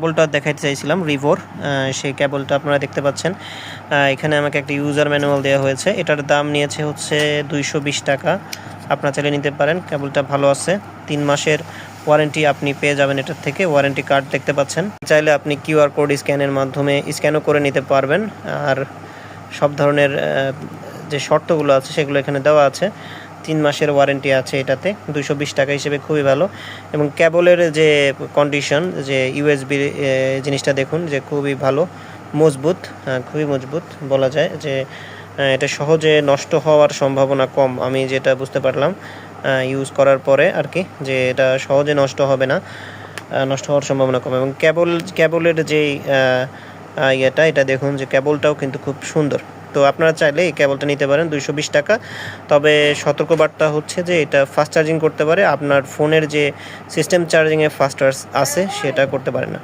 কেবলটা দেখাইতে চাইছিলাম রিভোর, সেই কেবলটা আপনারা দেখতে পাচ্ছেন। এখানে আমাকে একটা ইউজার ম্যানুয়াল দেওয়া হয়েছে, এটার দাম নিয়েছে হচ্ছে 220 টাকা। আপনারা চাইলে নিতে পারেন, কেবলটা ভালো আছে। 3 মাসের ওয়ারেন্টি আপনি পেয়ে যাবেন এটার থেকে। ওয়ারেন্টি কার্ড দেখতে পাচ্ছেন, চাইলে আপনি কিউআর কোড স্ক্যানের মাধ্যমে স্ক্যানও করে নিতে পারবেন। আর সব ধরনের যে শর্তগুলো আছে সেগুলো এখানে দেওয়া আছে। 3 মাসের ওয়ারেন্টি আছে এটাতে। 220 টাকা হিসেবে খুবই ভালো। এবং কেবলের যে কন্ডিশন, যে ইউএসবি জিনিসটা দেখুন যে খুবই ভালো, মজবুত, খুবই মজবুত বলা যায় যে এটা সহজে নষ্ট হওয়ার সম্ভাবনা কম। আমি যেটা বুঝতে পারলাম ইউজ করার পরে আর কি, যে এটা সহজে নষ্ট হবে না, নষ্ট হওয়ার সম্ভাবনা কম। এবং কেবলের যেই এটা দেখুন যে কেবলটাও কিন্তু খুব সুন্দর। তো আপনারা চাইলে এই কেবলটা নিতে পারেন 220 টাকা। তবে সতর্কবার্তা হচ্ছে যে এটা ফাস্ট চার্জিং করতে পারে, আপনার ফোনের যে সিস্টেম চার্জিংয়ে ফাস্ট আছে সেটা করতে পারে না।